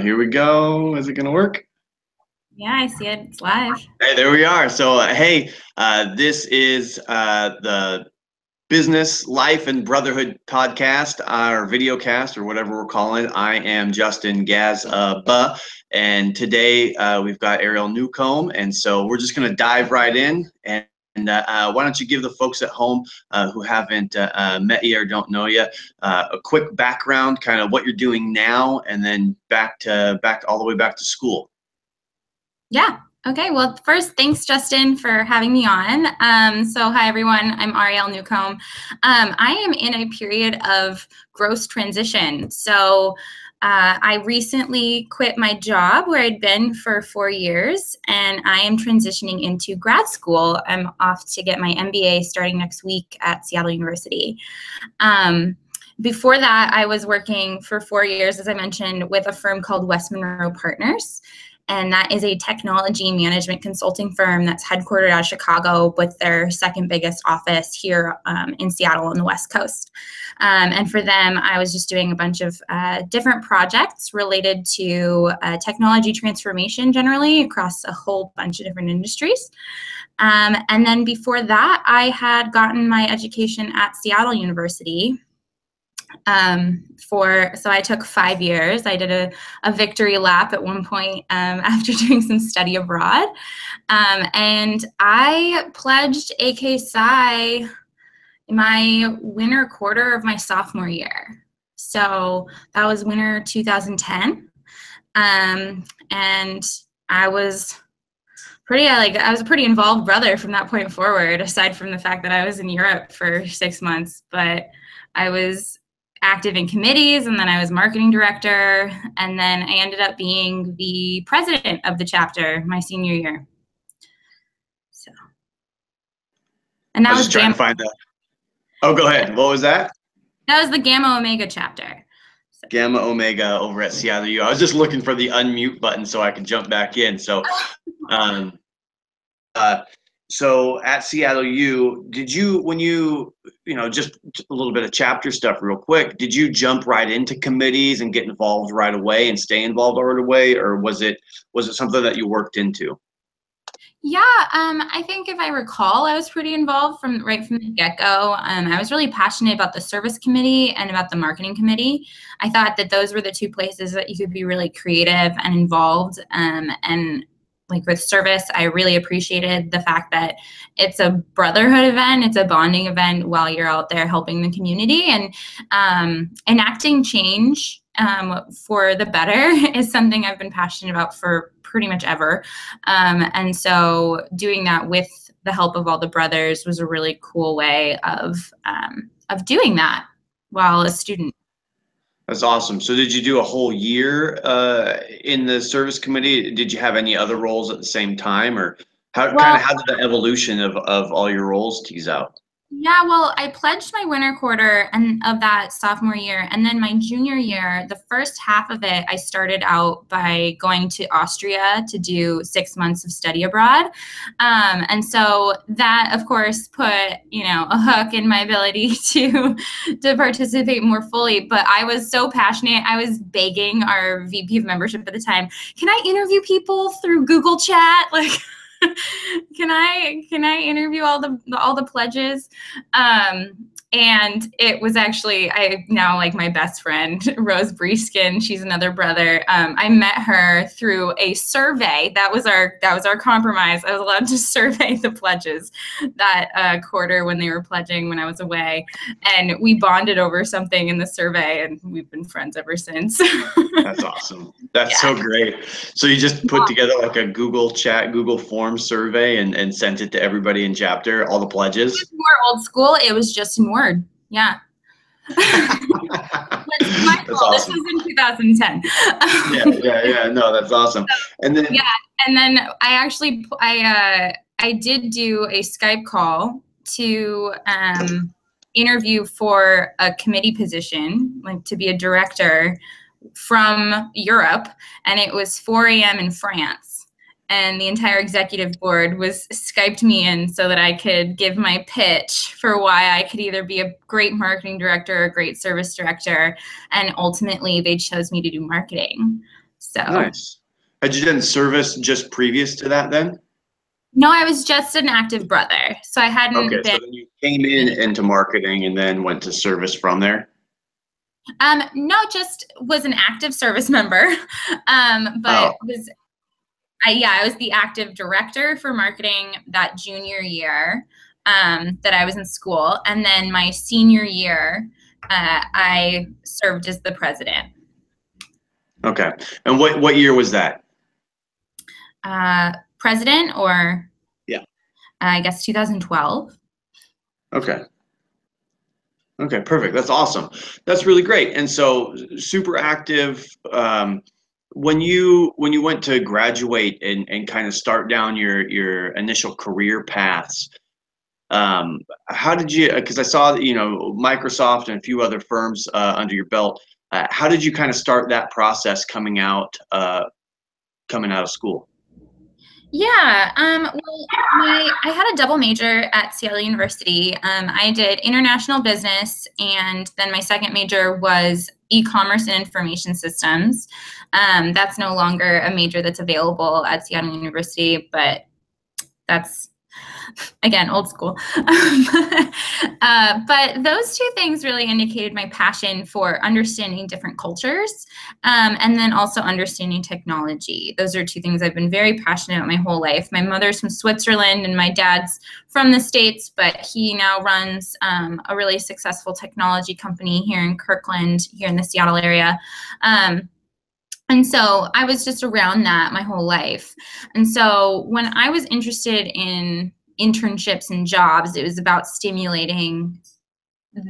Here we go. Is it going to work? Yeah, I see it. It's live. Hey, there we are. So, hey, this is the Business, Life, and Brotherhood podcast, our video cast, or whatever we're calling it. I am Justin Gazba, and today we've got Arielle Newcomb, and so we're just going to dive right in. And why don't you give the folks at home who haven't met you or don't know you a quick background, kind of what you're doing now, and then back all the way back to school. Yeah. Okay. Well, first, thanks, Justin, for having me on. So hi, everyone. I'm Arielle Newcomb. I am in a period of gross transition. So I recently quit my job where I'd been for 4 years, and I am transitioning into grad school. I'm off to get my MBA starting next week at Seattle University. Before that, I was working for 4 years, as I mentioned, with a firm called West Monroe Partners. And that is a technology management consulting firm that's headquartered out of Chicago with their second biggest office here in Seattle on the West Coast. And for them, I was just doing a bunch of different projects related to technology transformation generally across a whole bunch of different industries. And then before that, I had gotten my education at Seattle University. So I took 5 years. I did a victory lap at one point after doing some study abroad. And I pledged AK Psi in my winter quarter of my sophomore year. So that was winter 2010. And I was I was a pretty involved brother from that point forward, aside from the fact that I was in Europe for 6 months. But I was active in committees, and then I was marketing director, and then I ended up being the president of the chapter my senior year. So, and that was trying to find that. Oh, go ahead. What was that? That was the Gamma Omega chapter. So. Gamma Omega over at Seattle U. I was just looking for the unmute button so I could jump back in. So, So at Seattle U, did you, when just a little bit of chapter stuff real quick, did you jump right into committees and get involved right away and stay involved right away? Or was it something that you worked into? Yeah, I think if I recall, I was pretty involved right from the get-go. I was really passionate about the service committee and about the marketing committee. I thought that those were the two places that you could be really creative and involved. And like with service, I really appreciated the fact that it's a brotherhood event, it's a bonding event while you're out there helping the community, and enacting change for the better is something I've been passionate about for pretty much ever. And so doing that with the help of all the brothers was a really cool way of doing that while a student. That's awesome. So did you do a whole year in the service committee? Did you have any other roles at the same time, or how did the evolution of all your roles tease out? Yeah, well, I pledged my winter quarter of that sophomore year, and then my junior year, the first half of it, I started out by going to Austria to do 6 months of study abroad. And so that, of course, put, a hook in my ability to participate more fully. But I was so passionate. I was begging our VP of membership at the time, can I interview people through Google Chat? Like, can I interview all the pledges? And it was actually, I now like my best friend, Rose Breeskin. She's another brother. I met her through a survey. That was our compromise. I was allowed to survey the pledges that quarter when they were pledging when I was away. And we bonded over something in the survey, and we've been friends ever since. That's awesome. That's so great. So you just put together like a Google Chat, Google Form survey and sent it to everybody in chapter, all the pledges? It was more old school. It was just in Word. Yeah. That's my fault. Awesome. This was in 2010. Yeah. No, that's awesome. And then and then I did do a Skype call to interview for a committee position, like to be a director from Europe, and it was 4 a.m. in France. and the entire executive board was Skyped me in so that I could give my pitch for why I could either be a great marketing director or a great service director. And ultimately, they chose me to do marketing. So nice. Had you done service just previous to that then? No, I was just an active brother. So I hadn't Okay, been. so then you came into marketing and then went to service from there? No, just was an active service member. But I was the active director for marketing that junior year that I was in school. And then my senior year, I served as the president. Okay. And what year was that? President or? Yeah. I guess 2012. Okay. Okay, perfect. That's awesome. That's really great. And so super active. When you went to graduate and kind of start down your initial career paths, how did you, because I saw that, Microsoft and a few other firms under your belt, how did you kind of start that process coming out of school? Yeah, well, I had a double major at Seattle University. I did international business, and then my second major was e-commerce and information systems. That's no longer a major that's available at Seattle University, but that's, again, old school. But those two things really indicated my passion for understanding different cultures, and then also understanding technology. Those are two things I've been very passionate about my whole life. My mother's from Switzerland and my dad's from the States, but he now runs a really successful technology company here in Kirkland, here in the Seattle area. And so I was just around that my whole life. And so when I was interested in internships and jobs, it was about stimulating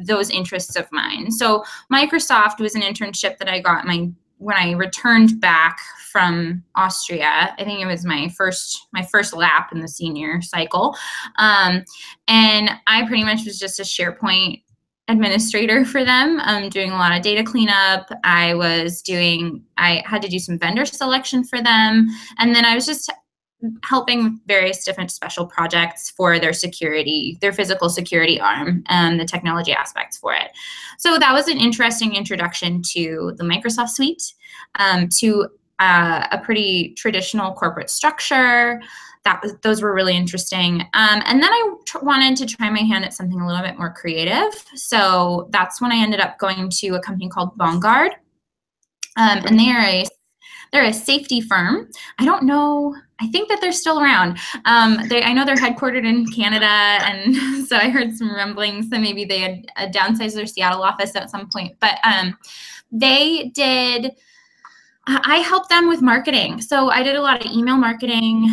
those interests of mine. So Microsoft was an internship that I got when I returned back from Austria. I think it was my first lap in the senior cycle. And I pretty much was just a SharePoint administrator for them, doing a lot of data cleanup. I had to do some vendor selection for them. And then I was just helping various different special projects for their security, their physical security arm, and the technology aspects for it. So that was an interesting introduction to the Microsoft suite, to a pretty traditional corporate structure. Those were really interesting. And then I wanted to try my hand at something a little bit more creative. So that's when I ended up going to a company called Bongarde. And they're a safety firm. I don't know. I think that they're still around. I know they're headquartered in Canada, and so I heard some rumblings that maybe they had downsized their Seattle office at some point. But I helped them with marketing. So I did a lot of email marketing,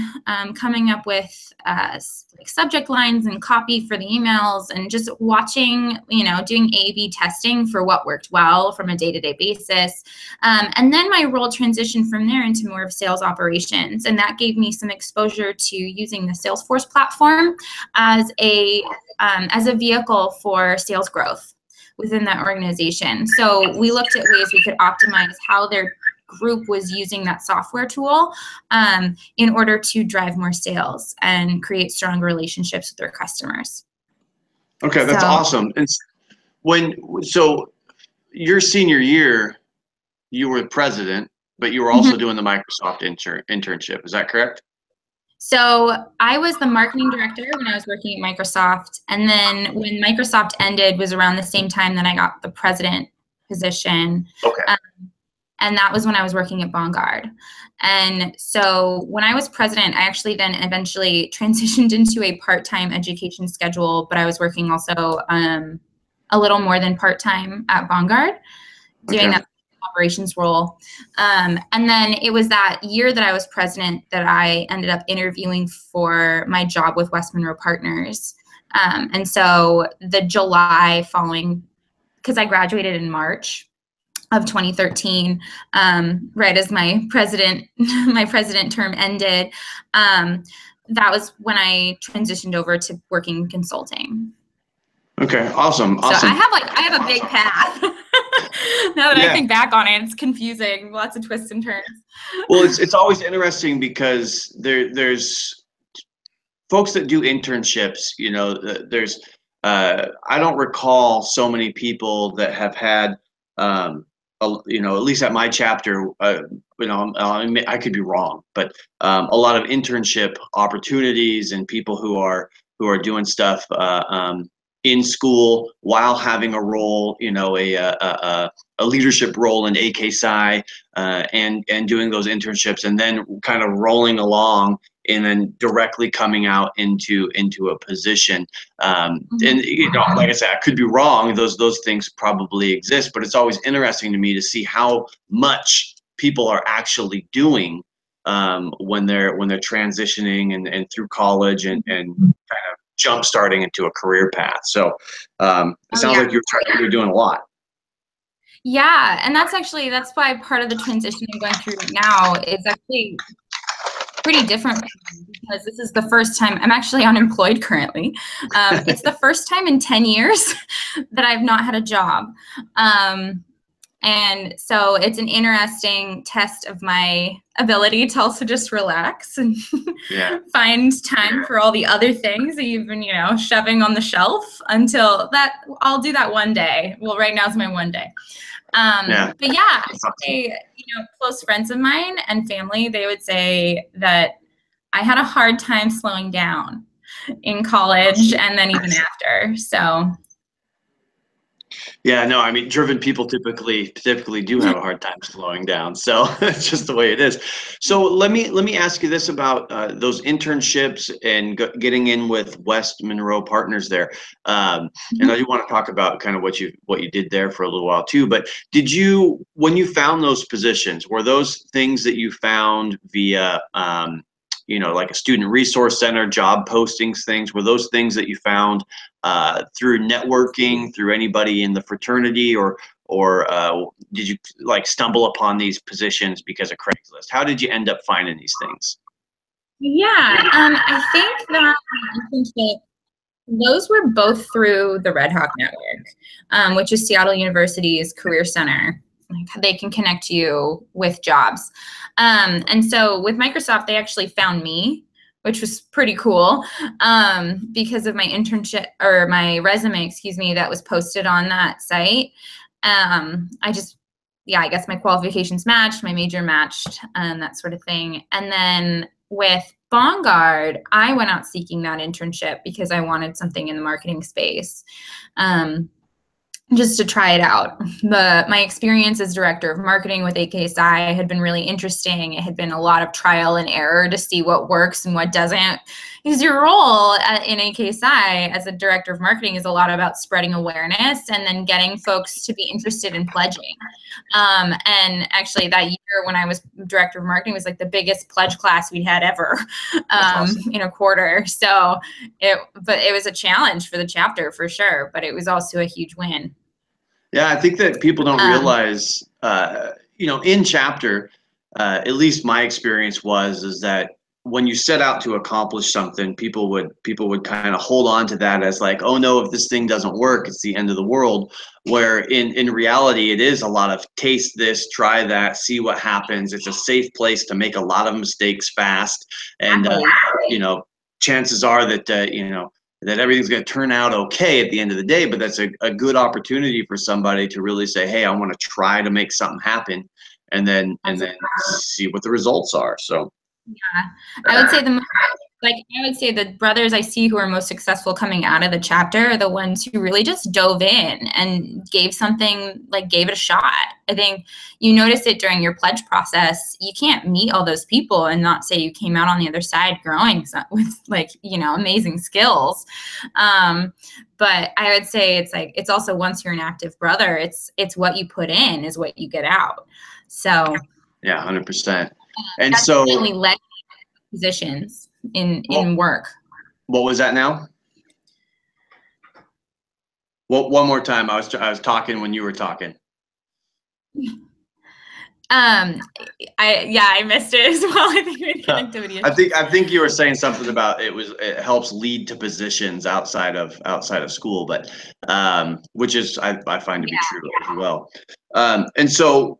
coming up with like subject lines and copy for the emails, and just watching, doing A/B testing for what worked well from a day-to-day basis. And then my role transitioned from there into more of sales operations. And that gave me some exposure to using the Salesforce platform as a vehicle for sales growth within that organization. So we looked at ways we could optimize how their group was using that software tool in order to drive more sales and create stronger relationships with their customers. Okay, that's awesome. And so your senior year, you were president, but you were also doing the Microsoft internship. Is that correct? So I was the marketing director when I was working at Microsoft, and then when Microsoft ended was around the same time that I got the president position. Okay. And that was when I was working at Bongarde. And so when I was president, I actually then eventually transitioned into a part-time education schedule, but I was working also a little more than part-time at Bongarde, doing that operations role. And then it was that year that I was president that I ended up interviewing for my job with West Monroe Partners. And so the July following, because I graduated in March of 2013, right as my president term ended, that was when I transitioned over to working in consulting. Okay, awesome. So I have a big path. Now that I Yeah. think back on it, it's confusing. Lots of twists and turns. Well, it's always interesting because there's folks that do internships, you know, there's I don't recall so many people that have had you know, at least at my chapter, you know, I could be wrong, but a lot of internship opportunities and people who are doing stuff in school while having a role, you know, a leadership role in AKSI, and doing those internships, and then kind of rolling along and then directly coming out into a position. And you know, like I said, I could be wrong. Those things probably exist, but it's always interesting to me to see how much people are actually doing when they're transitioning and through college and kind of jump starting into a career path. So it sounds like you're doing a lot. Yeah, and that's why part of the transition I'm going through now is actually pretty different because this is the first time I'm actually unemployed currently. It's the first time in 10 years that I've not had a job. And so it's an interesting test of my ability to also just relax and find time for all the other things that you've been, you know, shoving on the shelf until that. I'll do that one day. Well, right now is my one day. But yeah, you know, close friends of mine and family, they would say that I had a hard time slowing down in college and then even after. So yeah, no, I mean, driven people typically do have a hard time slowing down. So it's just the way it is. So let me ask you this about those internships and getting in with West Monroe Partners there. And I do want to talk about kind of what you did there for a little while too. But did you, when you found those positions, were those things that you found via you know, like a student resource center, job postings, things? Were those things that you found through networking, through anybody in the fraternity, or did you like stumble upon these positions because of Craigslist? How did you end up finding these things? yeah, I think that those were both through the Red Hawk Network, which is Seattle University's career center. They can connect you with jobs. And so with Microsoft, they actually found me, which was pretty cool, because of my internship, or my resume, excuse me, that was posted on that site. I guess my qualifications matched, my major matched, that sort of thing. And then with Bongarde, I went out seeking that internship because I wanted something in the marketing space. Just to try it out. My experience as director of marketing with AKSI had been really interesting. It had been a lot of trial and error to see what works and what doesn't. Because your role in AKSI as a director of marketing is a lot about spreading awareness and then getting folks to be interested in pledging. And actually that year when I was director of marketing was like the biggest pledge class we'd had ever in a quarter. So it was a challenge for the chapter for sure, but it was also a huge win. Yeah, I think that people don't realize, you know, in chapter, at least my experience is that when you set out to accomplish something, people would kind of hold on to that as like, oh no, if this thing doesn't work, it's the end of the world. Where in reality, it is a lot of taste this, try that, see what happens. It's a safe place to make a lot of mistakes fast, and you know, chances are that you know, that everything's going to turn out okay at the end of the day. But that's a good opportunity for somebody to really say, hey, I want to try to make something happen, and then see what the results are. So yeah, I would say the brothers I see who are most successful coming out of the chapter are the ones who really just dove in and gave it a shot. I think you notice it during your pledge process. You can't meet all those people and not say you came out on the other side growing with, like, you know, amazing skills. But I would say it's also, once you're an active brother, it's what you put in is what you get out. So yeah, 100%. And so definitely led positions in work. What was that now? Well, one more time. I was talking when you were talking. I missed it as well. I think with connectivity. I think you were saying something about it helps lead to positions outside of school, but which is I find to be true as well. And so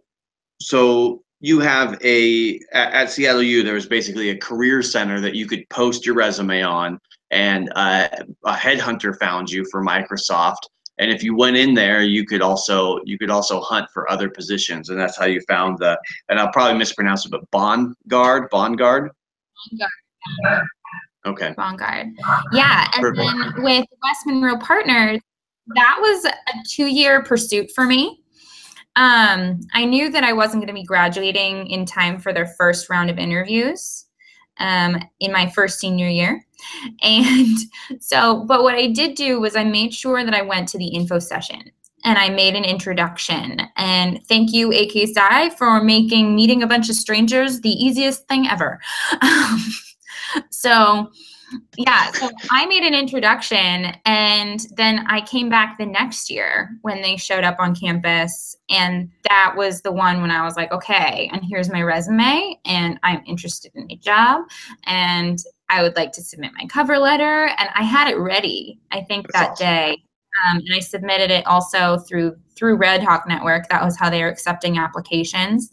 you have at Seattle U, there was basically a career center that you could post your resume on, and a headhunter found you for Microsoft. And if you went in there, you could also hunt for other positions, and that's how you found and I'll probably mispronounce it, but Bongarde. Bongarde. Okay. Bongarde. Yeah, and Perfect. Then with West Monroe Partners, that was a 2-year pursuit for me. I knew that I wasn't going to be graduating in time for their first round of interviews in my first senior year. And so, but what I did do was I made sure that I went to the info session and I made an introduction. And thank you, AKSI, for making meeting a bunch of strangers the easiest thing ever. So I made an introduction, and then I came back the next year when they showed up on campus, and that was the one when I was like, okay, and here's my resume, and I'm interested in a job, and I would like to submit my cover letter, and I had it ready, I think, that day. And I submitted it also through Red Hawk Network. That was how they were accepting applications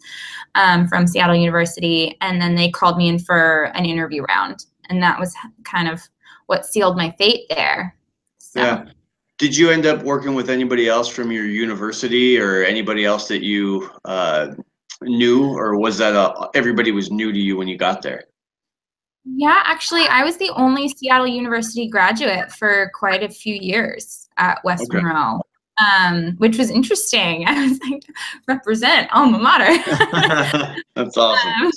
from Seattle University, and then they called me in for an interview round. And that was kind of what sealed my fate there. So. Yeah. Did you end up working with anybody else from your university or anybody else that you knew, or was that everybody was new to you when you got there? Yeah, actually, I was the only Seattle University graduate for quite a few years at West Monroe, which was interesting. I was like, represent alma mater. That's awesome.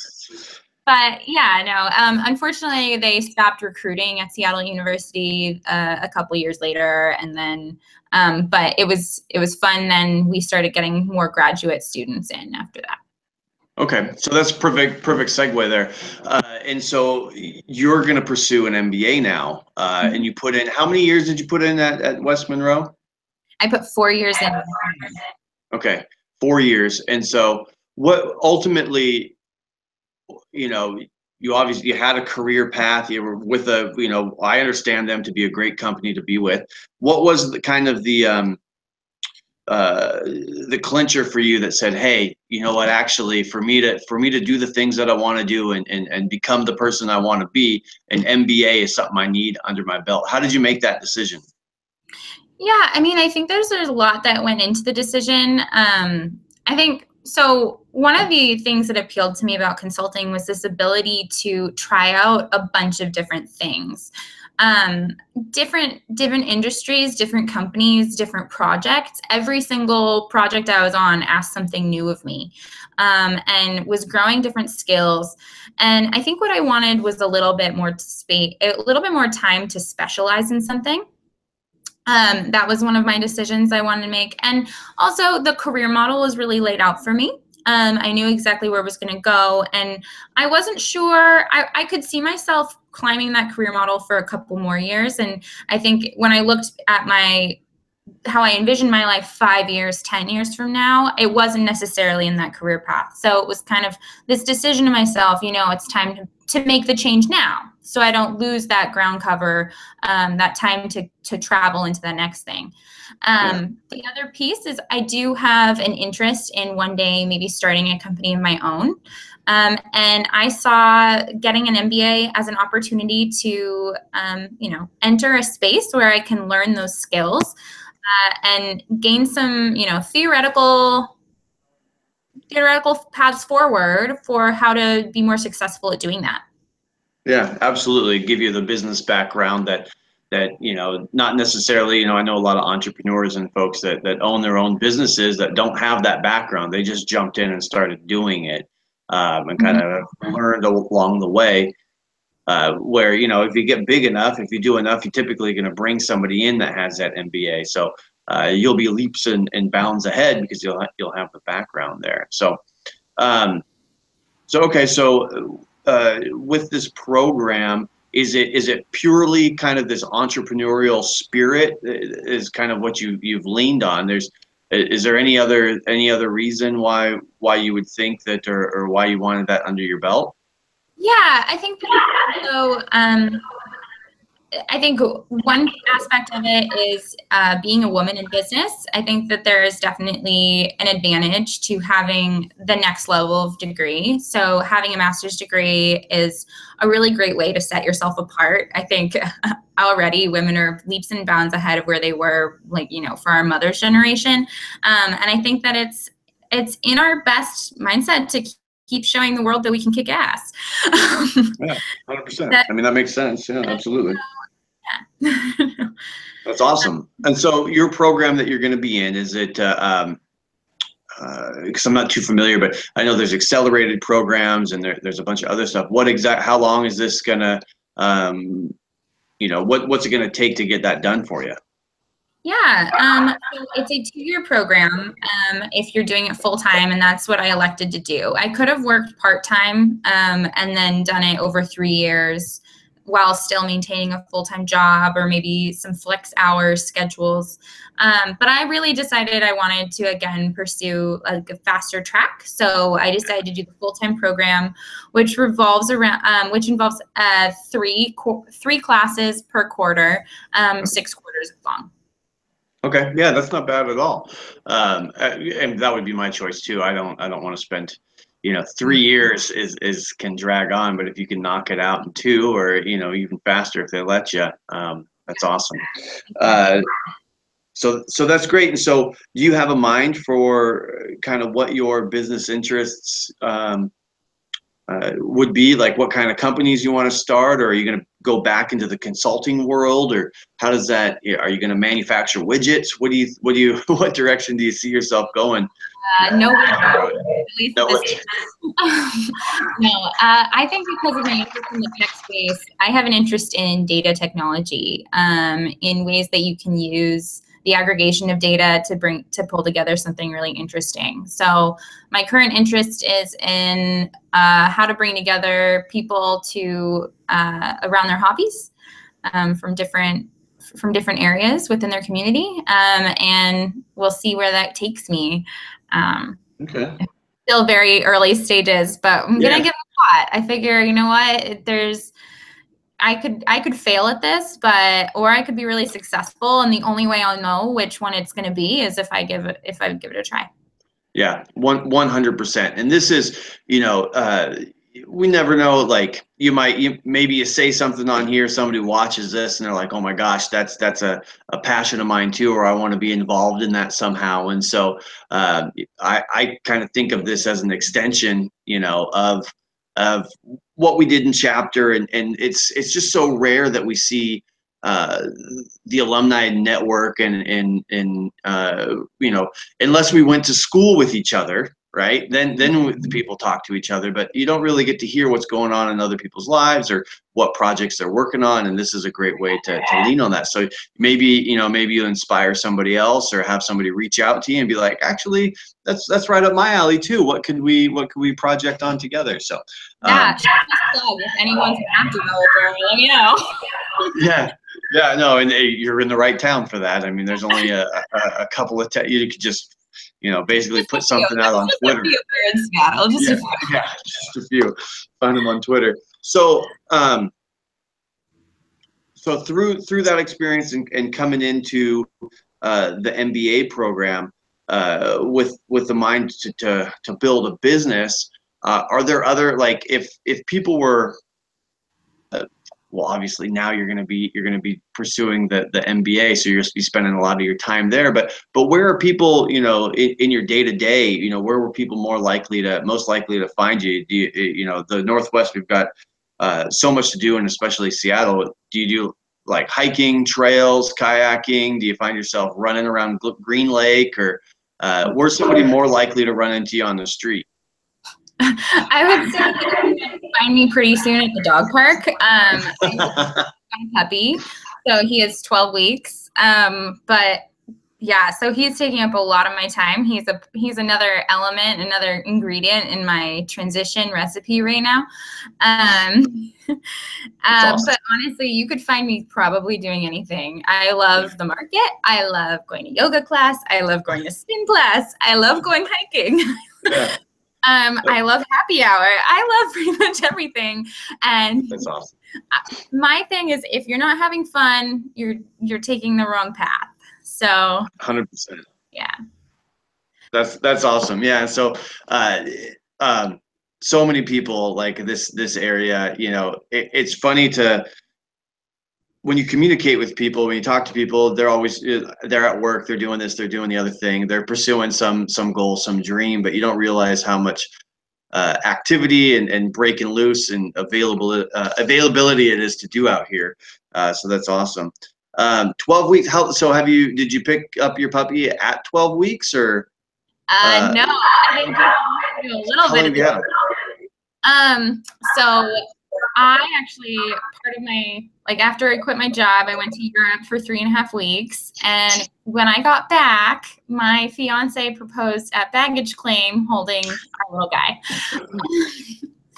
But yeah, no, unfortunately they stopped recruiting at Seattle University a couple years later, and then, but it was fun. Then we started getting more graduate students in after that. Okay, so that's perfect segue there. And so you're going to pursue an MBA now, and you put in, how many years did you put in at West Monroe? I put 4 years in. Okay, 4 years. And so what ultimately, you know, you had a career path, you were with I understand them to be a great company to be with. What was the kind of the clincher for you that said, hey, you know what, actually for me to do the things that I want to do and become the person I want to be, an MBA is something I need under my belt? How did you make that decision? Yeah, I mean, I think there's a lot that went into the decision. I think, so one of the things that appealed to me about consulting was this ability to try out a bunch of different things. Different industries, different companies, different projects. Every single project I was on asked something new of me, and was growing different skills. And I think what I wanted was a little bit more time to specialize in something. That was one of my decisions I wanted to make. And also the career model was really laid out for me. I knew exactly where I was going to go, and I wasn't sure. I could see myself climbing that career model for a couple more years. And I think when I looked at how I envisioned my life 5 years, 10 years from now, it wasn't necessarily in that career path. So it was kind of this decision to myself, it's time to make the change now, so I don't lose that ground cover, that time to travel into the next thing. The other piece is I do have an interest in one day maybe starting a company of my own. And I saw getting an MBA as an opportunity to, enter a space where I can learn those skills and gain some, theoretical paths forward for how to be more successful at doing that. Yeah, absolutely. Give you the business background that not necessarily, I know a lot of entrepreneurs and folks that own their own businesses that don't have that background. They just jumped in and started doing it, and kind of learned along the way, where, if you get big enough, if you do enough, you're typically going to bring somebody in that has that MBA. So you'll be leaps and bounds ahead because you'll have the background there. So, with this program, is it purely kind of this entrepreneurial spirit is kind of what you've leaned on? Is there any other reason why you would think that, or why you wanted that under your belt? Yeah, I think that also, I think one aspect of it is being a woman in business. I think that there is definitely an advantage to having the next level of degree. So having a master's degree is a really great way to set yourself apart. I think already women are leaps and bounds ahead of where they were, like, for our mother's generation. And I think that it's in our best mindset to keep showing the world that we can kick ass. Yeah, 100%. I mean, that makes sense. Yeah, absolutely. Yeah. That's awesome. And so your program that you're going to be in, is it, because I'm not too familiar, but I know there's accelerated programs and there's a bunch of other stuff. How long is this going to, what's it going to take to get that done for you? Yeah, so it's a 2-year program if you're doing it full time, and that's what I elected to do. I could have worked part-time and then done it over 3 years while still maintaining a full-time job, or maybe some flex hours schedules. But I really decided I wanted to, again, pursue a faster track. So I decided to do the full-time program, which involves 3 classes per quarter, 6 quarters long. Okay, yeah, that's not bad at all. And that would be my choice too. I don't want to spend, 3 years can drag on, but if you can knock it out in 2, or even faster if they let you, that's awesome. So that's great. And so, do you have a mind for kind of what your business interests would be? Like, what kind of companies you want to start, or are you going to go back into the consulting world, or how does that? Are you going to manufacture widgets? What direction do you see yourself going? No, at least no. No, I think because of my interest in the tech space, I have an interest in data technology, in ways that you can use the aggregation of data to pull together something really interesting. So my current interest is in how to bring together people to around their hobbies from different areas within their community, and we'll see where that takes me. Okay. Still very early stages, but I'm gonna give it a shot. I figure, you know what, I could fail at this, or I could be really successful, and the only way I'll know which one it's going to be is if I give it a try. Yeah, 100%. And this is, we never know. Like, maybe you say something on here, somebody watches this and they're like, oh my gosh, that's a passion of mine too, or I want to be involved in that somehow. And so I kind of think of this as an extension, of what we did in chapter, and it's just so rare that we see the alumni network, and unless we went to school with each other, right? Then the people talk to each other, but you don't really get to hear what's going on in other people's lives or what projects they're working on. And this is a great way to lean on that. So maybe you inspire somebody else, or have somebody reach out to you and be like, actually, that's right up my alley too. What could we project on together? So yeah, if anyone's an app developer, let me know. Yeah, no, and you're in the right town for that. I mean, there's only a couple of you could just basically put something out on Twitter. Just a few. Find them on Twitter. So so through that experience and coming into the MBA program with the mind to build a business, are there other, like, if people were well, obviously now you're going to be pursuing the MBA, so you're going to be spending a lot of your time there. But where are people, in your day to day, where were people most likely to find you? Do you, the Northwest, we've got so much to do, and especially Seattle. Do you do like hiking, trails, kayaking? Do you find yourself running around Green Lake, or where's somebody more likely to run into you on the street? I would say you're going to find me pretty soon at the dog park. I'm puppy, so he is 12 weeks. But Yeah, so he's taking up a lot of my time. He's another element, another ingredient in my transition recipe right now. Awesome. But honestly, you could find me probably doing anything. I love the market. I love going to yoga class. I love going to spin class. I love going hiking. Yeah. I love happy hour. I love pretty much everything. And that's awesome. My thing is, if you're not having fun, you're taking the wrong path. So 100%. yeah. That's awesome. Yeah. So, so many people like this area, you know, it's funny when you communicate with people, when you talk to people, they're always, they're at work, they're doing this, they're doing the other thing, they're pursuing some goal, some dream, but you don't realize how much activity and breaking loose and availability it is to do out here. So that's awesome. 12 weeks. Did you pick up your puppy at 12 weeks or? No, I think do a little How bit long of do you have? So I actually, part of my, like after I quit my job, I went to Europe for 3.5 weeks. And when I got back, my fiance proposed at baggage claim holding our little guy.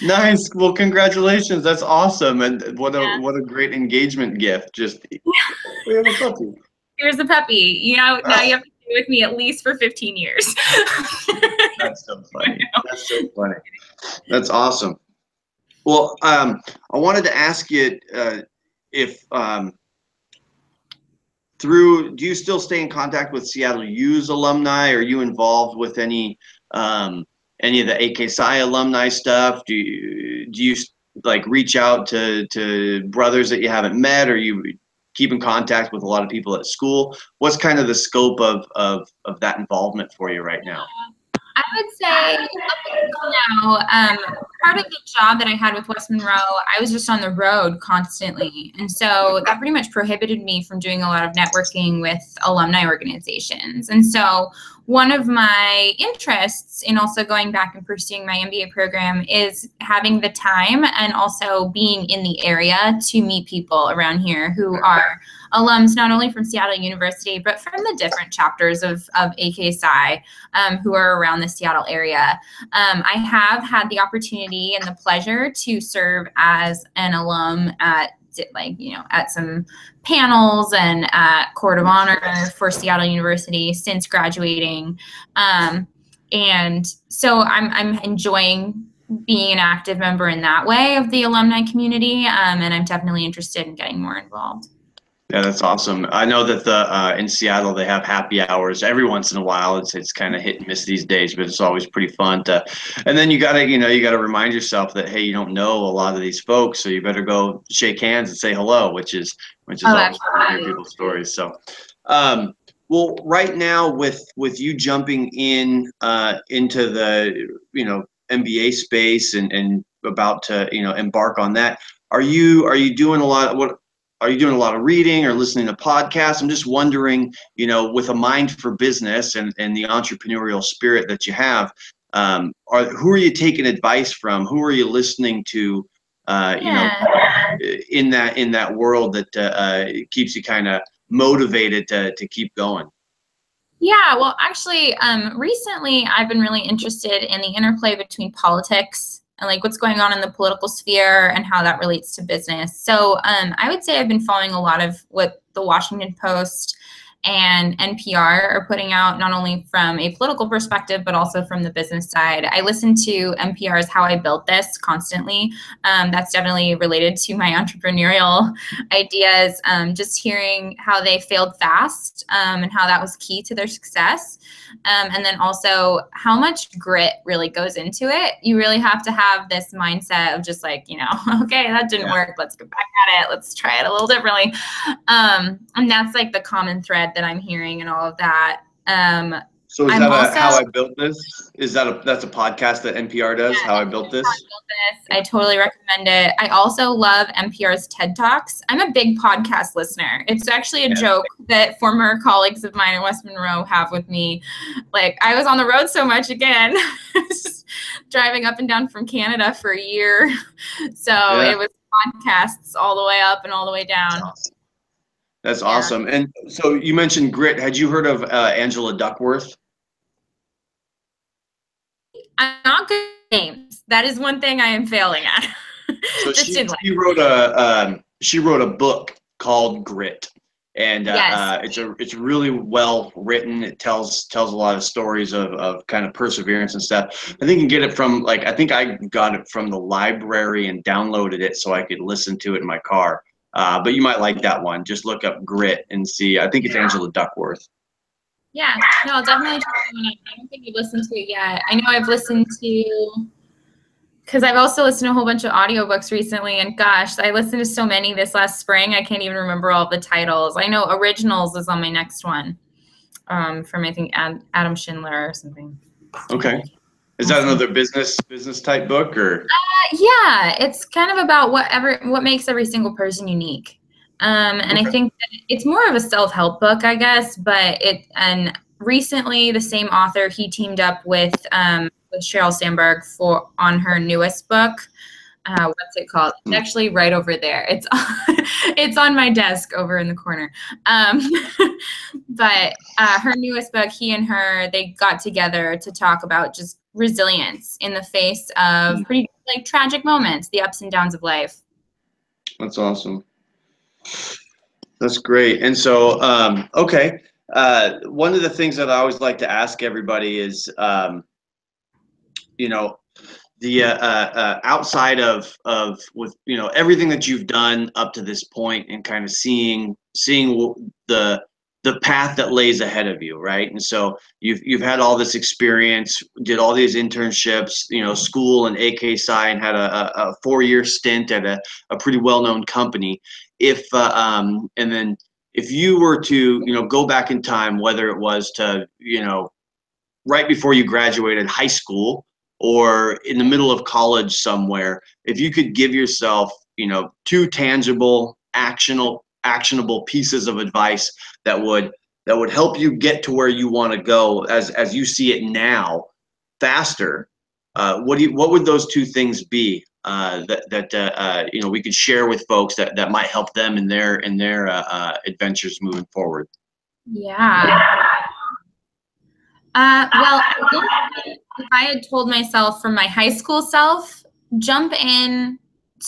Nice. Well, congratulations. That's awesome. And what a great engagement gift. Just we have a puppy. Here's the puppy. You know, now you have to stay with me at least for 15 years. That's so funny. That's so funny. That's awesome. Well, I wanted to ask you if do you still stay in contact with Seattle U's alumni? Are you involved with any of the AK Psi alumni stuff? Do you like reach out to brothers that you haven't met, or you keep in contact with a lot of people at school? What's kind of the scope of that involvement for you right now? I would say up until now, part of the job that I had with West Monroe, I was just on the road constantly. And so that pretty much prohibited me from doing a lot of networking with alumni organizations. And so one of my interests in also going back and pursuing my MBA program is having the time and also being in the area to meet people around here who are alums, not only from Seattle University, but from the different chapters of AK Psi who are around the Seattle area. I have had the opportunity and the pleasure to serve as an alum at at some panels and at Court of Honor for Seattle University since graduating. And so I'm enjoying being an active member in that way of the alumni community. And I'm definitely interested in getting more involved. Yeah, that's awesome. I know that in Seattle they have happy hours every once in a while. It's kind of hit and miss these days, but it's always pretty fun and then you gotta remind yourself that, hey, you don't know a lot of these folks, so you better go shake hands and say hello, which is always fun to hear people's stories. So well, right now with you jumping into the MBA space and about to embark on that, are you doing a lot of Are you doing a lot of reading or listening to podcasts? I'm just wondering, with a mind for business and the entrepreneurial spirit that you have, who are you taking advice from? Who are you listening to, in that world that keeps you kind of motivated to keep going? Yeah, well, actually, recently I've been really interested in the interplay between politics and like what's going on in the political sphere and how that relates to business. So I would say I've been following a lot of what the Washington Post and NPR are putting out, not only from a political perspective, but also from the business side. I listen to NPR's How I Built This constantly. That's definitely related to my entrepreneurial ideas. Just hearing how they failed fast and how that was key to their success. And then also how much grit really goes into it. You really have to have this mindset of just like, okay, that didn't work. Let's get back at it. Let's try it a little differently. And that's like the common thread that I'm hearing and all of that. So is that How I Built This? That's a podcast that NPR does? Yeah, How I Built This? I totally recommend it. I also love NPR's TED Talks. I'm a big podcast listener. It's actually a joke that former colleagues of mine in West Monroe have with me. Like, I was on the road so much again, driving up and down from Canada for a year. So it was podcasts all the way up and all the way down. That's Yeah. awesome. And so you mentioned grit. Had you heard of Angela Duckworth? I'm not good at names. That is one thing I am failing at. So Just in life. she wrote a book called Grit, and Yes. it's really well written. It tells a lot of stories of kind of perseverance and stuff. I think you can get it from, like, I think I got it from the library and downloaded it so I could listen to it in my car. But you might like that one. Just look up Grit and see. I think it's Angela Duckworth. Yeah, no, I'll definitely check that one out. I don't think I've listened to it yet. I know I've listened to, because I've also listened to a whole bunch of audiobooks recently, and gosh, I listened to so many this last spring, I can't even remember all the titles. I know Originals is on my next one, from I think Adam Schindler or something. Okay. Is that another business type book, or? Yeah, it's kind of about what makes every single person unique. And I think that it's more of a self-help book, I guess, and recently the same author, he teamed up with Sheryl Sandberg on her newest book. What's it called? It's actually right over there. It's on my desk over in the corner. But her newest book, they got together to talk about just resilience in the face of pretty like tragic moments, the ups and downs of life. That's awesome. That's great. And so, okay. One of the things that I always like to ask everybody is, you know, the outside of with, you know, everything that you've done up to this point, and kind of seeing the path that lays ahead of you, right? And so you've had all this experience, did all these internships, you know, school and AK Sci, and had a 4-year stint at a pretty well-known company. And then if you were to, you know, go back in time, whether it was to, you know, right before you graduated high school or in the middle of college somewhere, if you could give yourself, you know, 2 tangible, actionable pieces of advice that would help you get to where you want to go as you see it now, faster, what would those 2 things be, that you know, we could share with folks that might help them in their adventures moving forward? Yeah. Well, I think if I had told myself from my high school self, jump in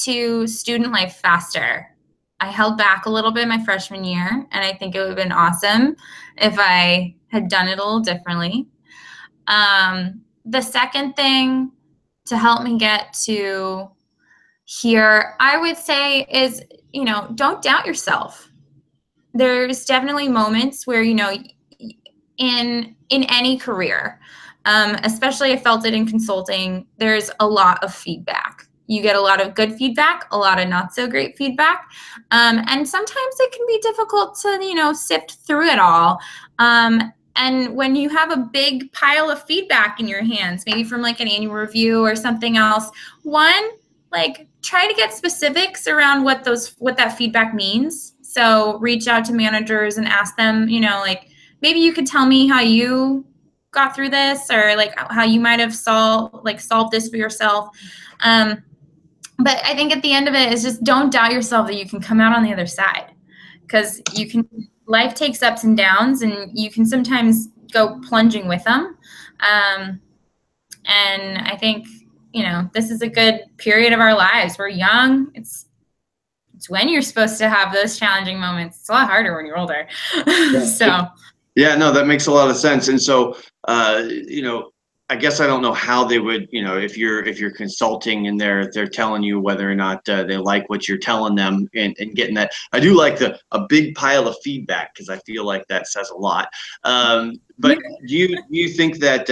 to student life faster. I held back a little bit my freshman year, and I think it would have been awesome if I had done it a little differently. The second thing to help me get to here, I would say, is, you know, don't doubt yourself. There's definitely moments where, you know, in any career, especially I felt it in consulting, there's a lot of feedback. You get a lot of good feedback, a lot of not so great feedback. And sometimes it can be difficult to, you know, sift through it all. And when you have a big pile of feedback in your hands, maybe from like an annual review or something else, like try to get specifics around what that feedback means. So reach out to managers and ask them, you know, like, maybe you could tell me how you got through this, or like how you might have solved this for yourself. But I think at the end of it is just don't doubt yourself that you can come out on the other side, because life takes ups and downs, and you can sometimes go plunging with them. And I think, you know, this is a good period of our lives. We're young. It's when you're supposed to have those challenging moments. It's a lot harder when you're older. So. Yeah, no, that makes a lot of sense. And so, you know, I guess I don't know how they would, you know, if you're consulting and they're telling you whether or not they like what you're telling them, and getting that. I do like a big pile of feedback, because I feel like that says a lot. But do you think that,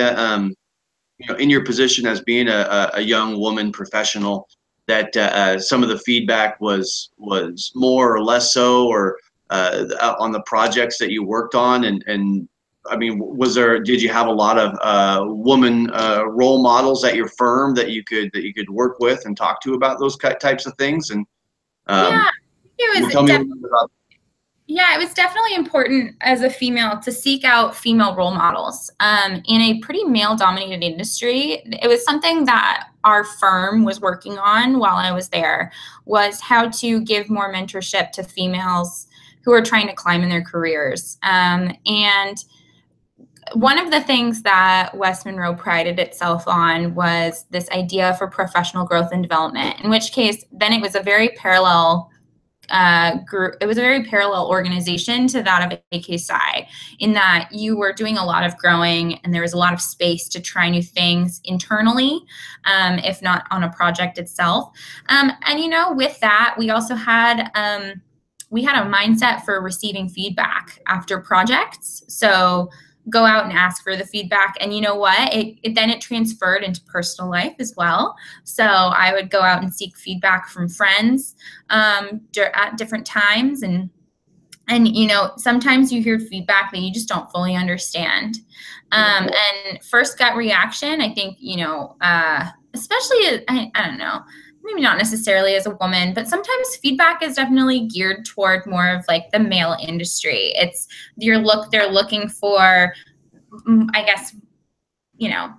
you know, in your position as being a young woman professional, that some of the feedback was more or less so, or on the projects that you worked on, and I mean, did you have a lot of woman role models at your firm that you could work with and talk to about those types of things? And yeah, tell me a little bit about. Yeah, it was definitely important as a female to seek out female role models in a pretty male-dominated industry. It was something that our firm was working on while I was there, was how to give more mentorship to females who are trying to climb in their careers. And one of the things that West Monroe prided itself on was this idea for professional growth and development, in which case then it was a very parallel group. It was a very parallel organization to that of AKSI, in that you were doing a lot of growing and there was a lot of space to try new things internally, if not on a project itself. And with that, we also had a mindset for receiving feedback after projects. So go out and ask for the feedback. And you know what? It transferred into personal life as well. So I would go out and seek feedback from friends at different times. And sometimes you hear feedback that you just don't fully understand. And first gut reaction, I think, especially, I don't know, maybe not necessarily as a woman, but sometimes feedback is definitely geared toward more of like the male industry. They're looking for, I guess,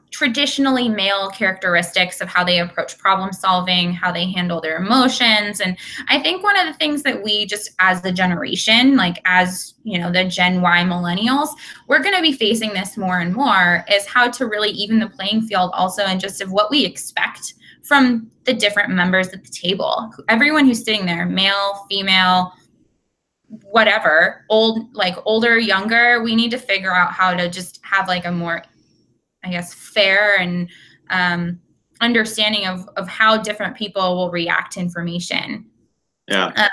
traditionally male characteristics of how they approach problem solving, how they handle their emotions. And I think one of the things that we just as the generation, like as, the Gen Y millennials, we're going to be facing this more and more, is how to really even the playing field also, and just of what we expect from the different members at the table. Everyone who's sitting there, male, female, whatever, older, younger, we need to figure out how to just have like a more, I guess, fair and understanding of how different people will react to information. Yeah.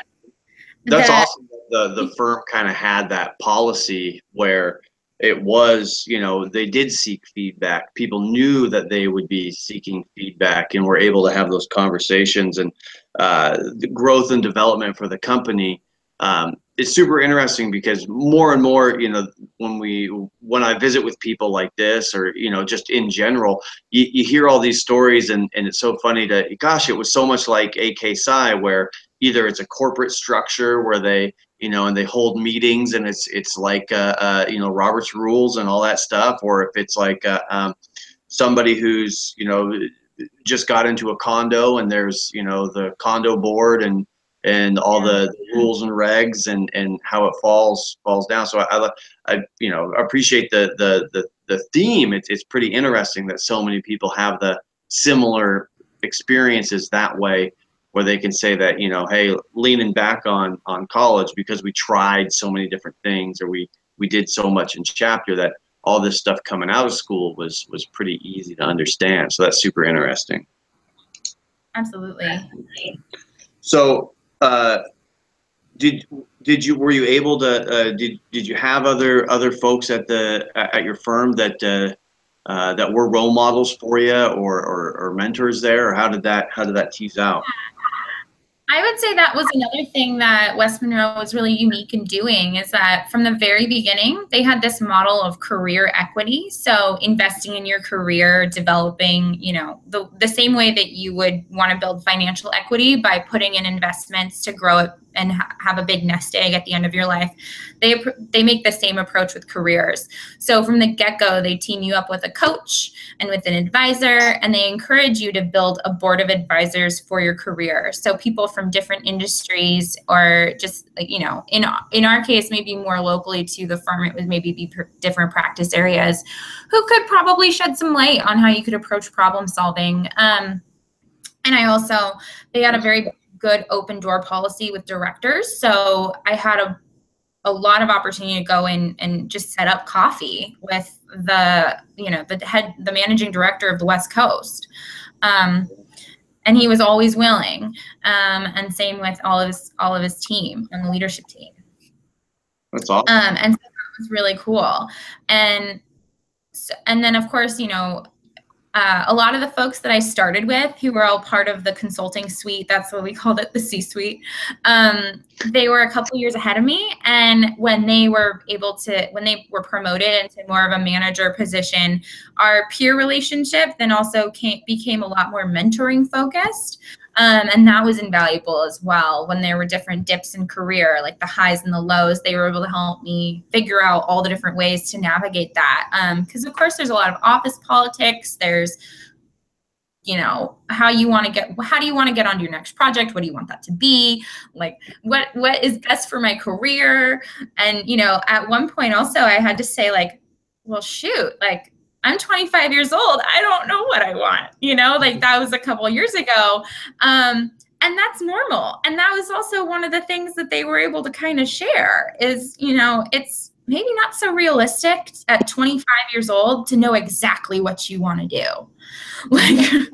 That's awesome that the firm kind of had that policy where it was, they did seek feedback. People knew that they would be seeking feedback and were able to have those conversations. And the growth and development for the company is super interesting, because more and more, when I visit with people like this, or, just in general, you hear all these stories, and it's so funny it was so much like AKSI, where either it's a corporate structure where they, and they hold meetings, and it's like, Robert's rules and all that stuff, or if it's like somebody who's, just got into a condo, and there's, the condo board and all the rules and regs and how it falls down. So I appreciate the theme. It's pretty interesting that so many people have the similar experiences that way, where they can say that, hey, leaning back on college, because we tried so many different things, or we did so much in chapter, that all this stuff coming out of school was pretty easy to understand. So that's super interesting. Absolutely. So were you able to did you have other folks at your firm that were role models for you, or mentors there, or how did that tease out? I would say that was another thing that West Monroe was really unique in doing, is that from the very beginning, they had this model of career equity. So investing in your career, developing, the same way that you would want to build financial equity by putting in investments to grow it and have a big nest egg at the end of your life. They make the same approach with careers. So from the get-go, they team you up with a coach and with an advisor, and they encourage you to build a board of advisors for your career. So people from different industries, or just like, in our case, maybe more locally to the firm, it would maybe be different practice areas, who could probably shed some light on how you could approach problem solving. And they had a very good open door policy with directors. So I had a lot of opportunity to go in and just set up coffee with the managing director of the West Coast. And he was always willing. And same with all of his team and the leadership team. That's awesome. And so that was really cool. And then of course, a lot of the folks that I started with, who were all part of the consulting suite, that's what we called it, the C-suite, they were a couple years ahead of me. And when they were promoted into more of a manager position, our peer relationship then also became a lot more mentoring focused. And that was invaluable as well. When there were different dips in career, like the highs and the lows, they were able to help me figure out all the different ways to navigate that. Because of course there's a lot of office politics. There's you know, how do you want to get onto your next project? What do you want that to be? Like, what is best for my career? And, you know, at one point also I had to say, like, well, shoot, like, I'm 25 years old. I don't know what I want, you know, like that was a couple of years ago. And that's normal. And that was also one of the things that they were able to kind of share is, you know, it's maybe not so realistic at 25 years old to know exactly what you want to do. Like,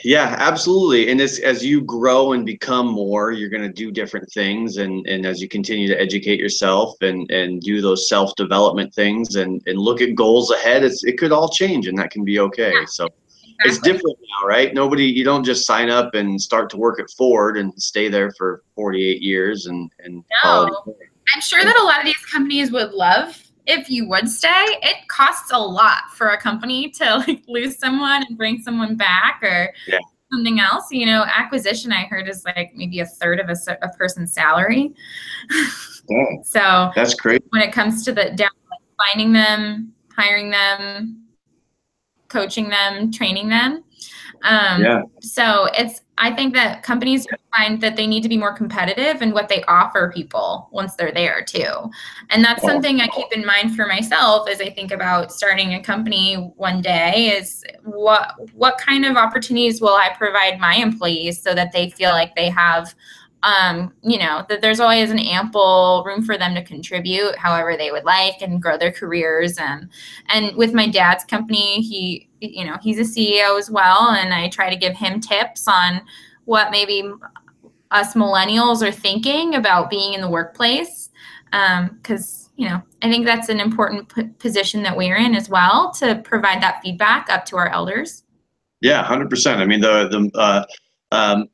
yeah, absolutely. And as you grow and become more, you're going to do different things. And as you continue to educate yourself and do those self-development things and look at goals ahead, it could all change, and that can be okay. Yeah, so exactly. It's different now, right? You don't just sign up and start to work at Ford and stay there for 48 years and no. I'm sure that a lot of these companies would love if you would stay. It costs a lot for a company to like lose someone and bring someone back or something else. You know, acquisition, I heard, is like maybe a third of a person's salary. Yeah. So that's great. When it comes to like finding them, hiring them, coaching them, training them. So I think that companies find that they need to be more competitive in what they offer people once they're there too. And that's something I keep in mind for myself as I think about starting a company one day is what kind of opportunities will I provide my employees so that they feel like they have, you know, that there's always an ample room for them to contribute however they would like and grow their careers. And with my dad's company, he's a CEO as well. And I try to give him tips on what maybe us millennials are thinking about being in the workplace. Because, you know, I think that's an important position that we're in as well, to provide that feedback up to our elders. Yeah, 100%. I mean, the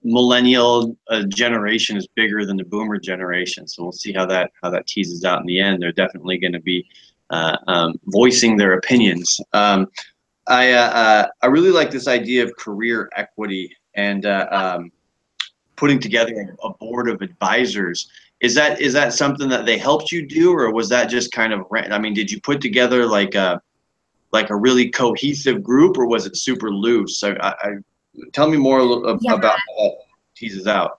millennial generation is bigger than the boomer generation. So we'll see how that teases out in the end. They're definitely going to be voicing their opinions. I really like this idea of career equity and putting together a board of advisors. Is that something that they helped you do, or was that just kind of, I mean, did you put together like a really cohesive group, or was it super loose? Tell me more about how that teases out.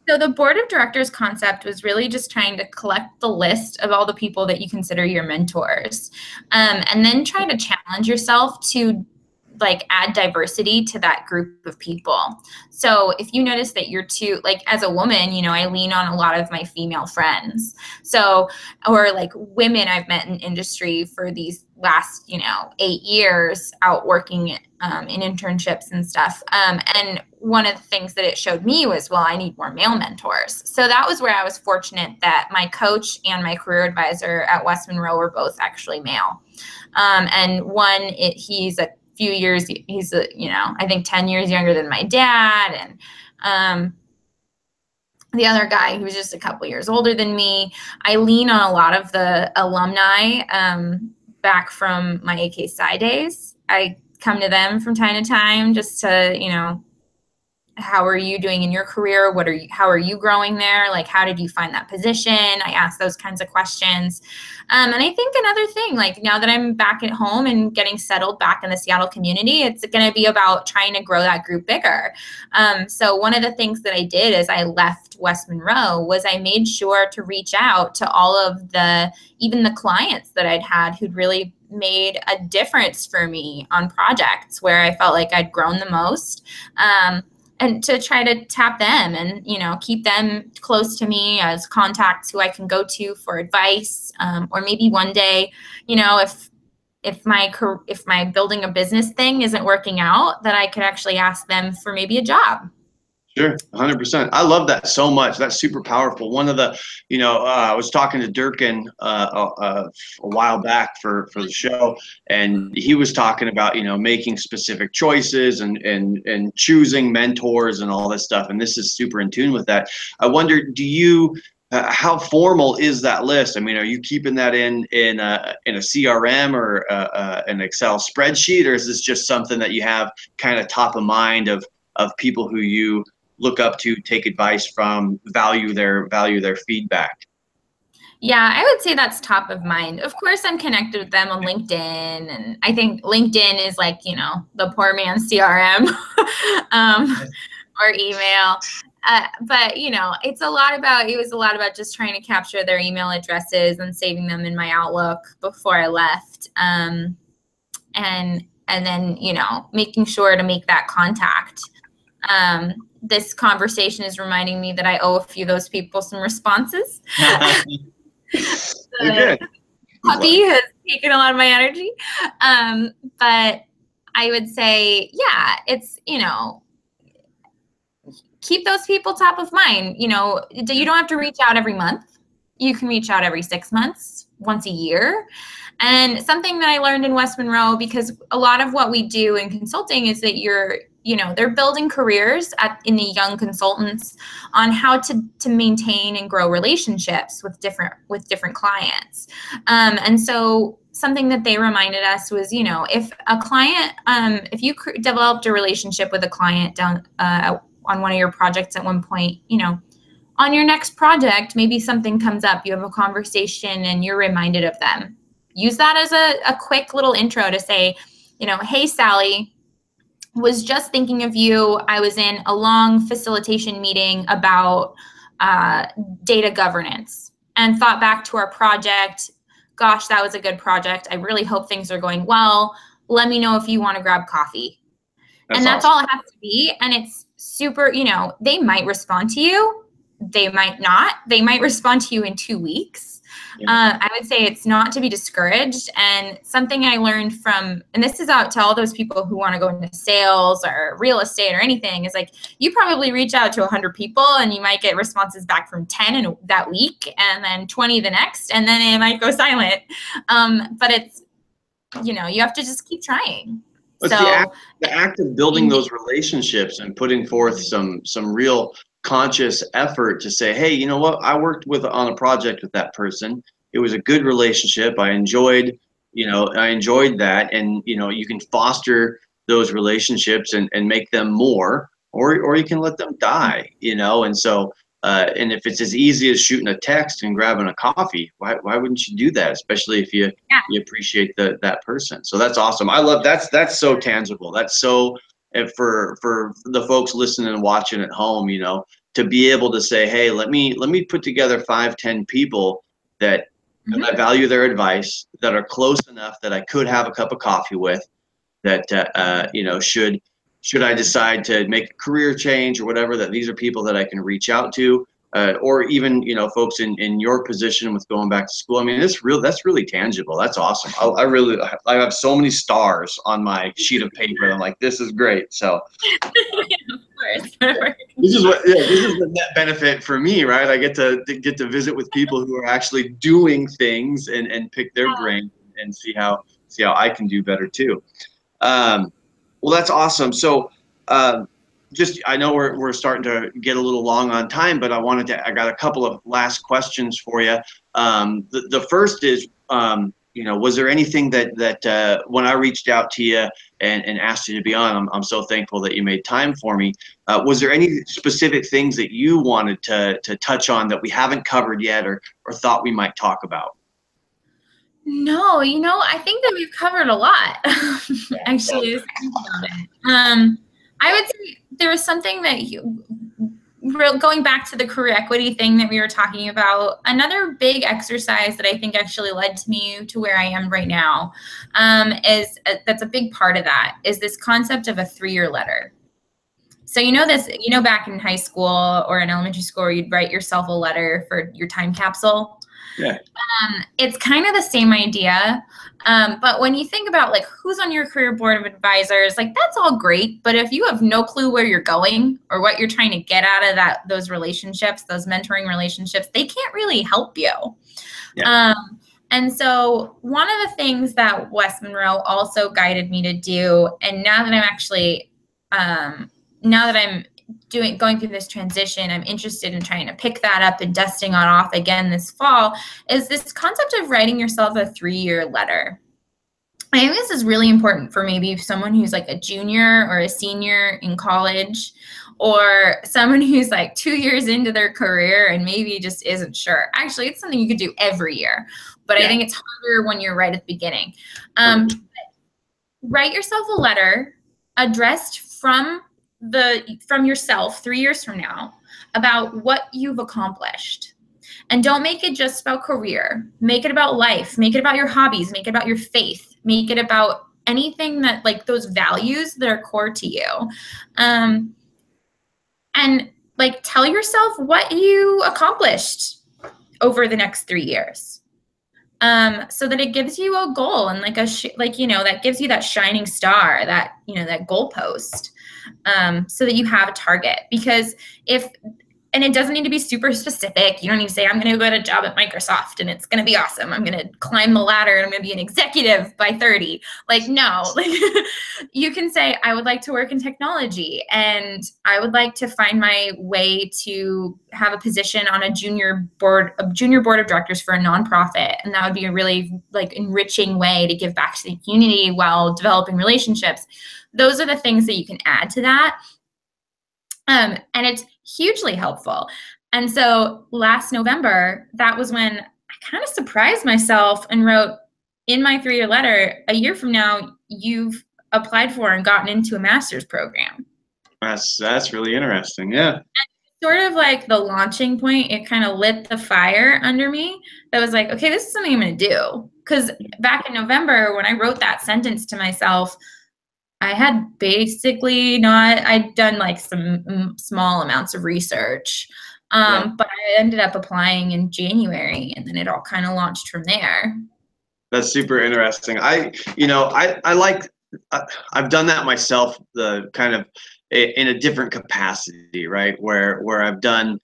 So the board of directors concept was really just trying to collect the list of all the people that you consider your mentors, and then try to challenge yourself to like add diversity to that group of people. So if you notice that you're too, like as a woman, you know, I lean on a lot of my female friends. So, or like women I've met in industry for these last, 8 years out working in internships and stuff. And one of the things that it showed me was, well, I need more male mentors. So that was where I was fortunate that my coach and my career advisor at West Monroe were both actually male. And one, he's a few years, he's I think 10 years younger than my dad. And the other guy, he was just a couple years older than me. I lean on a lot of the alumni back from my AK Psi days. I come to them from time to time just to, how are you doing in your career? How are you growing there? Like, how did you find that position? I ask those kinds of questions. And I think another thing, like now that I'm back at home and getting settled back in the Seattle community, it's going to be about trying to grow that group bigger. So one of the things that I did as I left West Monroe was I made sure to reach out to all of even the clients that I'd had who'd really made a difference for me on projects where I felt like I'd grown the most. And to try to tap them and, keep them close to me as contacts who I can go to for advice. Or maybe one day, if my building a business thing isn't working out, that I could actually ask them for maybe a job. Sure, 100%. I love that so much. That's super powerful. One of the, I was talking to Durkin a while back for the show, and he was talking about, making specific choices and choosing mentors and all this stuff. And this is super in tune with that. I wonder, how formal is that list? I mean, are you keeping that in a CRM or an Excel spreadsheet, or is this just something that you have kind of top of mind of people who you look up to, take advice from, value their feedback? Yeah, I would say that's top of mind. Of course, I'm connected with them on LinkedIn, and I think LinkedIn is like, the poor man's CRM or email. But it was a lot about just trying to capture their email addresses and saving them in my Outlook before I left. And then, making sure to make that contact. This conversation is reminding me that I owe a few of those people some responses. The puppy has taken a lot of my energy. But I would say, yeah, it's, keep those people top of mind. You don't have to reach out every month. You can reach out every 6 months, once a year. And something that I learned in West Monroe, because a lot of what we do in consulting is that they're building careers in the young consultants on how to maintain and grow relationships with different clients. And so something that they reminded us was, if a client, if you developed a relationship with a client down on one of your projects at one point, on your next project, maybe something comes up, you have a conversation and you're reminded of them. Use that as a quick little intro to say, hey, Sally, was just thinking of you. I was in a long facilitation meeting about data governance and thought back to our project. Gosh, that was a good project. I really hope things are going well. Let me know if you want to grab coffee. That's all it has to be. And it's super, they might respond to you. They might not. They might respond to you in 2 weeks. Yeah. I would say it's not to be discouraged. And something I learned from, and this is out to all those people who want to go into sales or real estate or anything, is like, you probably reach out to 100 people and you might get responses back from 10 in that week and then 20 the next, and then it might go silent. But it's, you have to just keep trying. But the act of building those relationships and putting forth some real conscious effort to say, hey, you know what? I worked on a project with that person. It was a good relationship. I enjoyed that. And, you can foster those relationships and make them more, or you can let them die, and so, and if it's as easy as shooting a text and grabbing a coffee, why wouldn't you do that? Especially if you appreciate that person. So that's awesome. I love that's so tangible. That's so, and for the folks listening and watching at home, to be able to say, hey, let me put together 5-10 people that I value their advice, that are close enough that I could have a cup of coffee with, that should I decide to make a career change or whatever, that these are people that I can reach out to, or even, folks in your position with going back to school. I mean, that's really tangible. That's awesome. I have so many stars on my sheet of paper. I'm like, this is great. So this is the net benefit for me, right? I get to visit with people who are actually doing things and pick their brain and see how I can do better too. Well, that's awesome. So, I know we're starting to get a little long on time, but I got a couple of last questions for you. The first is, was there anything that when I reached out to you and asked you to be on, I'm so thankful that you made time for me. Was there any specific things that you wanted to touch on that we haven't covered yet, or thought we might talk about? No, I think that we've covered a lot. Actually, I would say there was something that going back to the career equity thing that we were talking about, another big exercise that I think actually led to me to where I am right now, that's a big part of that, is this concept of a 3-year letter. So back in high school or in elementary school, where you'd write yourself a letter for your time capsule. Yeah. It's kind of the same idea. But when you think about like who's on your career board of advisors, like that's all great. But if you have no clue where you're going or what you're trying to get out of those relationships, those mentoring relationships, they can't really help you. Yeah. And so one of the things that West Monroe also guided me to do, and now that I'm actually, going through this transition, I'm interested in trying to pick that up and dusting on off again this fall, is this concept of writing yourself a 3-year letter. I think this is really important for maybe someone who's like a junior or a senior in college, or someone who's like 2 years into their career and maybe just isn't sure. Actually, it's something you could do every year, but I think it's harder when you're right at the beginning. Write yourself a letter addressed from yourself 3 years from now about what you've accomplished. And don't make it just about career. Make it about life. Make it about your hobbies. Make it about your faith. Make it about anything that, like, those values that are core to you. And like, tell yourself what you accomplished over the next 3 years. So that it gives you a goal and like that gives you that shining star, that, that goalpost, so that you have a target. Because and it doesn't need to be super specific. You don't need to say, I'm going to go get a job at Microsoft and it's going to be awesome. I'm going to climb the ladder and I'm going to be an executive by 30. Like, no, like you can say, I would like to work in technology and I would like to find my way to have a position on a junior board of directors for a nonprofit. And that would be a really like enriching way to give back to the community while developing relationships. Those are the things that you can add to that. And it's hugely helpful. And so last November, that was when I kind of surprised myself and wrote in my 3-year letter, a year from now, you've applied for and gotten into a master's program. That's really interesting. Yeah. And sort of like the launching point, it kind of lit the fire under me that was like, okay, this is something I'm going to do. Because back in November, when I wrote that sentence to myself, I had basically I'd done like some small amounts of research, but I ended up applying in January, and then it all kind of launched from there. That's super interesting. I've done that myself, the kind of in a different capacity, right? Where I've done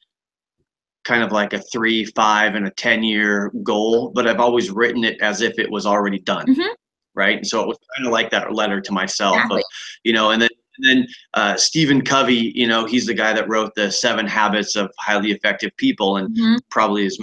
kind of like a 3, 5, and a 10-year goal, but I've always written it as if it was already done. Mm-hmm. Right. So it was kind of like that letter to myself, exactly. And then Stephen Covey, he's the guy that wrote the 7 Habits of Highly Effective People. And mm-hmm. probably his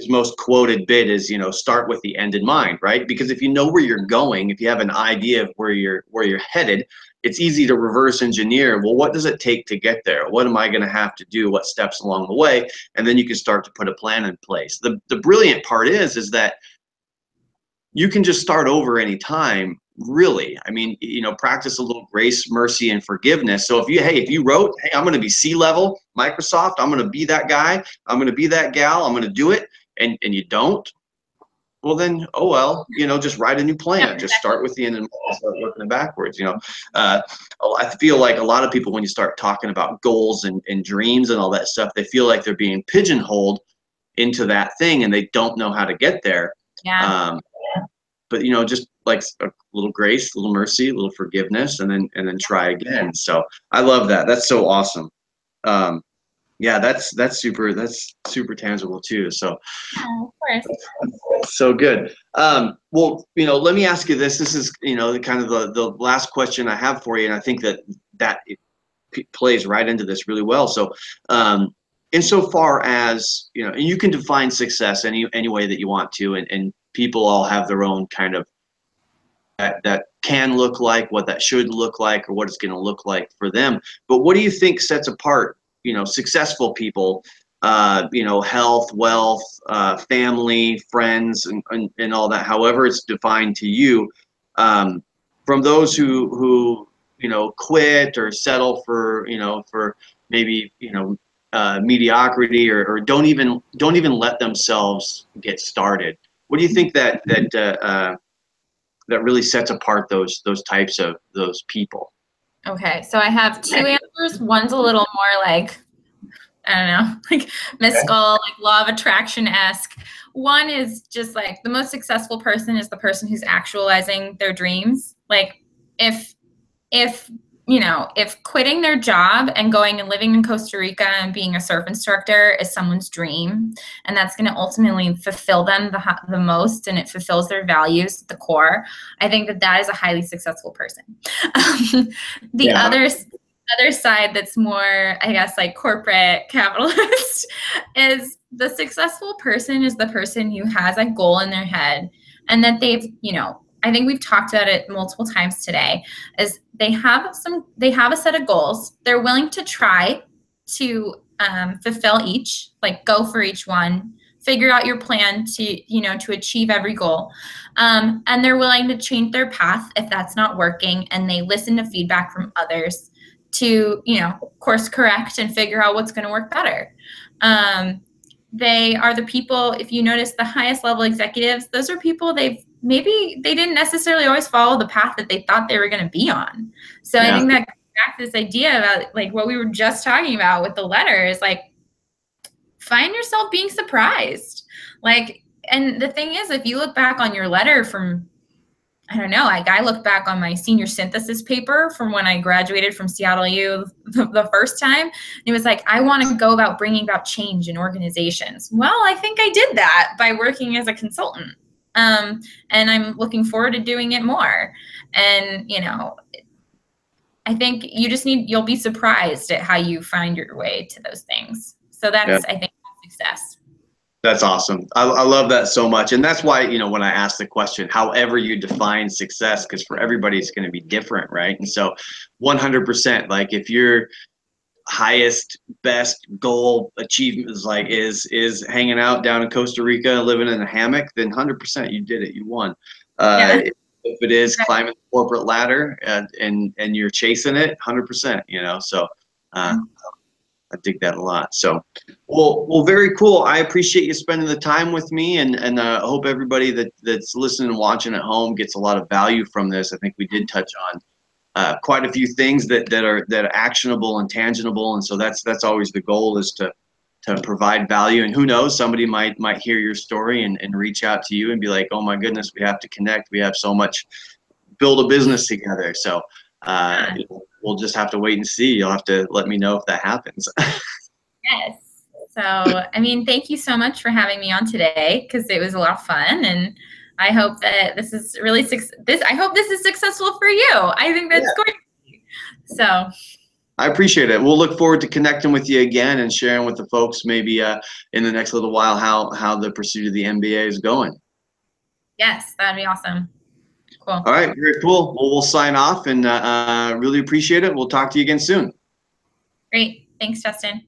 most quoted bit is, start with the end in mind. Right. Because if you know where you're going, if you have an idea of where you're headed, it's easy to reverse engineer. Well, what does it take to get there? What am I going to have to do? What steps along the way? And then you can start to put a plan in place. The brilliant part is that you can just start over anytime, really. I mean, practice a little grace, mercy, and forgiveness. So if you wrote, hey, I'm going to be C-level Microsoft, I'm going to be that guy, I'm going to be that gal, I'm going to do it, and you don't, well then, oh well, just write a new plan. Just start with the end and start working backwards. I feel like a lot of people, when you start talking about goals and dreams and all that stuff, they feel like they're being pigeonholed into that thing and they don't know how to get there. Yeah. But just like a little grace, a little mercy, a little forgiveness, and then try again. So I love that. That's so awesome. Yeah, that's super tangible too. So of course. So good. Well, let me ask you this. This is kind of the last question I have for you, and I think that it plays right into this really well. So insofar as and you can define success any way that you want to, and people all have their own kind of that can look like, what that should look like, or what it's going to look like for them. But what do you think sets apart successful people, health, wealth, family, friends, and all that, however it's defined to you, from those who quit or settle for maybe mediocrity, or don't even let themselves get started? What do you think that really sets apart those types of those people? Okay, so I have 2 answers. One's a little more like, I don't know, like mystical, like law of attraction-esque. One is just like the most successful person is the person who's actualizing their dreams. Like if quitting their job and going and living in Costa Rica and being a surf instructor is someone's dream, and that's going to ultimately fulfill them the most, and it fulfills their values at the core, I think that is a highly successful person. The other side that's more, I guess, like corporate capitalist is the successful person is the person who has a goal in their head and that they've, I think we've talked about it multiple times today, is they have a set of goals. They're willing to try to fulfill each, like go for each one, figure out your plan to achieve every goal. And they're willing to change their path if that's not working, and they listen to feedback from others to, course correct and figure out what's going to work better. They are the people, if you notice the highest level executives, those are people maybe they didn't necessarily always follow the path that they thought they were going to be on. So yeah. I think that goes back to this idea about like what we were just talking about with the letter is like, find yourself being surprised. Like, and the thing is, if you look back on your letter from, I don't know, like I look back on my senior synthesis paper from when I graduated from Seattle U the first time. And it was like, I want to go about bringing about change in organizations. Well, I think I did that by working as a consultant. And I'm looking forward to doing it more. And, I think you'll be surprised at how you find your way to those things. So that's, I think, success. That's awesome. I love that so much. And that's why, when I ask the question, however you define success, because for everybody, it's going to be different, right? And so 100%, like if your highest, best goal achievement is hanging out down in Costa Rica, living in a hammock, then 100% you did it. You won. If it is climbing the corporate ladder and you're chasing it, 100%, so I dig that a lot. So, well, very cool. I appreciate you spending the time with me, and I hope everybody that's listening and watching at home gets a lot of value from this. I think we did touch on quite a few things that are actionable and tangible, and so that's always the goal, is to provide value. And who knows, somebody might hear your story and reach out to you and be like, oh my goodness, we have to connect. We have so much, build a business together. So we'll just have to wait and see. You'll have to let me know if that happens. Yes. So, I mean, thank you so much for having me on today, because it was a lot of fun, and I hope that this is really I hope this is successful for you. I think that's going to be. So I appreciate it. We'll look forward to connecting with you again and sharing with the folks maybe in the next little while how the pursuit of the MBA is going. Yes, that'd be awesome. Cool. All right, very cool. Well, we'll sign off, and really appreciate it. We'll talk to you again soon. Great. Thanks, Justin.